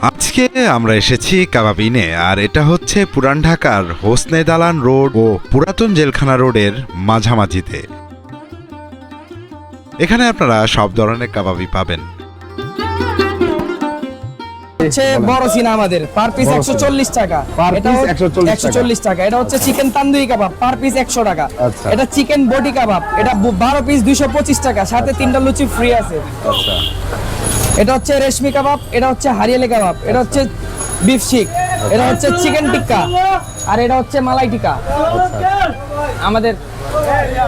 আজকে আমরা এসেছি কাবাবিনে, আর এটা হচ্ছে পুরান ঢাকার হোসনে দালান রোড ও পুরাতন জেলখানা রোডের মাঝামাঝিতে। এখানে আপনারা সব ধরনের কাবাবি পাবেন। বড় সিনা আমাদের পার পিস 140 টাকা, এটা 140 টাকা। এটা হচ্ছে চিকেন তান্দুরি কাবাব, পার পিস 100 টাকা। এটা চিকেন বডি কাবাব, এটা 12 পিস 225 টাকা, সাথে 3টা লুচি ফ্রি আছে। এটা হচ্ছে রেশমি কাবাব, এটা হচ্ছে হারিয়ালি কাবাব, এটা হচ্ছে বিফ শিক, এটা হচ্ছে চিকেন টিক্কা, আর এটা হচ্ছে মালাই টিক্কা। আমাদের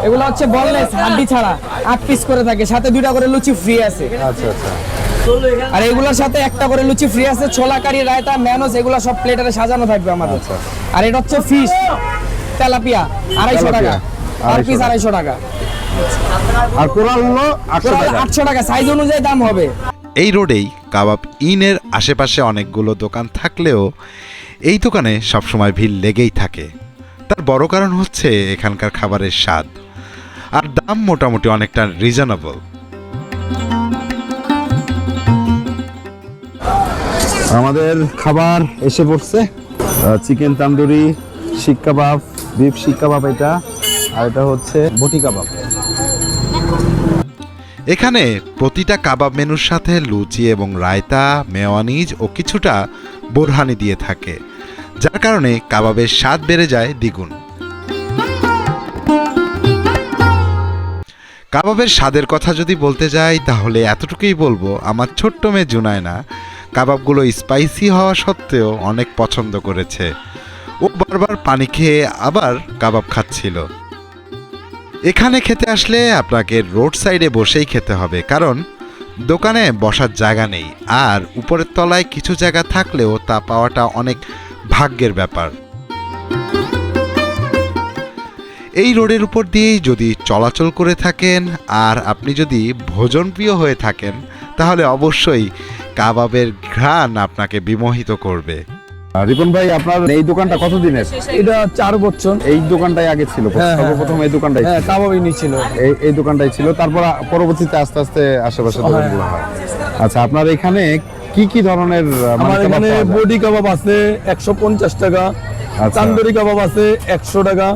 এগুলো হচ্ছে বনলেস, হাড্ডি ছাড়া 8 পিস করে থাকে, সাথে 2টা করে লুচি ফ্রি আছে। আর এগুলোর সাথে একটা করে লুচি ফ্রি আছে। ছোলা কারি, রায়তা, মেয়োনেজ এগুলো সব প্লেটারে সাজানো থাকবে আমাদের। আর এটা হচ্ছে ফিশ তেলাপিয়া, 250 টাকা পার পিস, 250 টাকা। আর কোরাল হলো 800 টাকা, সাইজ অনুযায়ী দাম হবে। এই রোডেই কাবাব ইনের আশেপাশে অনেকগুলো দোকান থাকলেও এই দোকানে সবসময় ভিড় লেগেই থাকে। তার বড় কারণ হচ্ছে এখানকার খাবারের স্বাদ আর দাম মোটামুটি অনেকটা রিজনেবল। আমাদের খাবার এসে পড়ছে। চিকেন তান্দুরি, শিক কাবাব, বিফ শিক কাবাব, এটা আর এটা হচ্ছে বটি কাবাব। এখানে প্রতিটা কাবাব মেনুর সাথে লুচি এবং রায়তা, মেয়োনিজ ও কিছুটা বোরহানি দিয়ে থাকে, যার কারণে কাবাবের স্বাদ বেড়ে যায় দ্বিগুণ। কাবাবের স্বাদের কথা যদি বলতে যাই তাহলে এতটুকুই বলবো, আমার ছোট্ট মেয়ে জুনায়না কাবাবগুলো স্পাইসি হওয়া সত্ত্বেও অনেক পছন্দ করেছে। ও বারবার পানি খেয়ে আবার কাবাব খাচ্ছিল। এখানে খেতে আসলে আপনাকে রোড সাইডে বসেই খেতে হবে, কারণ দোকানে বসার জায়গা নেই, আর উপরের তলায় কিছু জায়গা থাকলেও তা পাওয়াটা অনেক ভাগ্যের ব্যাপার। এই রোডের উপর দিয়েই যদি চলাচল করে থাকেন আর আপনি যদি ভোজনপ্রিয় হয়ে থাকেন তাহলে অবশ্যই কাবাবের ঘ্রাণ আপনাকে বিমোহিত করবে। রিপন ভাই, আপনার এই দোকানটা কতদিনের? এটা 4 বছর। এই দোকানটাই আগে ছিল সর্বপ্রথম? এই দোকানটাই কাবাবই ছিল, এই দোকানটাই ছিল, তারপর পরবর্তীতে আস্তে আস্তে আশেপাশে দোকানগুলো হয়। আচ্ছা, আপনার এখানে কি কি ধরনের? আমার এখানে বডি কাবাব আছে 150 টাকা, তান্দুরি কাবাব আছে 100 টাকা,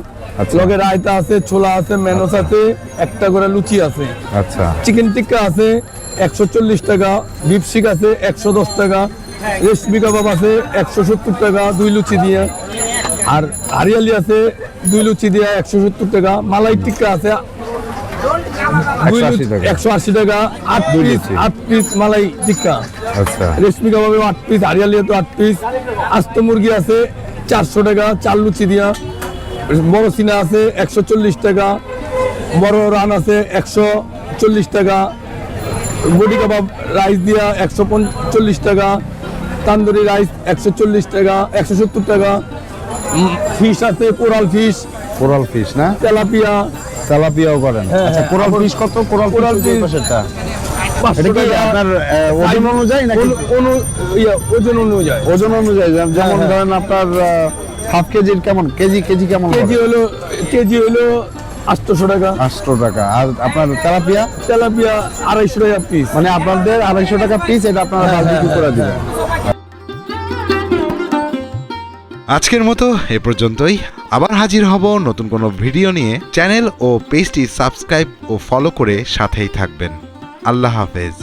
লগে রায়তা আছে, ছোলা আছে, মেয়োনেজ আছে, একটা করে লুচি আছে। আচ্ছা, চিকেন টিক্কা আছে 140 টাকা, বিফ শিক আছে 110 টাকা, রেশমি কাবাব আছে 170 টাকা 2 লুচি দিয়ে, আর হারিয়ালি আছে 2 লুচি দিয়ে 170 টাকা, মালাই টিক্কা আছে 180 টাকা, 8 পিস মালাই টিক্কা। আচ্ছা, রেশমি কাবাবে 8 পিস, হারিয়ালি তো 8 পিস, আস্ত মুরগি আছে 400 টাকা 4 লুচি দিয়া, বড় সিনা আছে 140 টাকা, বড় রান আছে 140 টাকা, বডি কাবাব রাইস দিয়া 145 টাকা, তান্দুরি রাইস 140 টাকা, 170 টাকা, ফিশ আছে কোরাল ফিশ না, তেলাপিয়াও করেন? আচ্ছা, কোরাল ফিশ কত? কোরাল ফিশ পাশেরটা এটা কি আপনার ওজন অনুযায়ী নাকি? ওজন অনুযায়ী, যেমন ধরেন আপনার হাফ কেজির কেমন, কেজি কেমন? কেজি হলো 800 টাকা। 800 টাকা। আর আপনার তেলাপিয়া 250 টাকা পিস। মানে আপনাদের 250 টাকা পিস, এটা আপনারা বিক্রি করে দিবেন। আজকের মতো এ পর্যন্তই। আবার হাজির হব নতুন কোনো ভিডিও নিয়ে। চ্যানেল ও পেজটি সাবস্ক্রাইব ও ফলো করে সাথেই থাকবেন। আল্লাহ হাফেজ।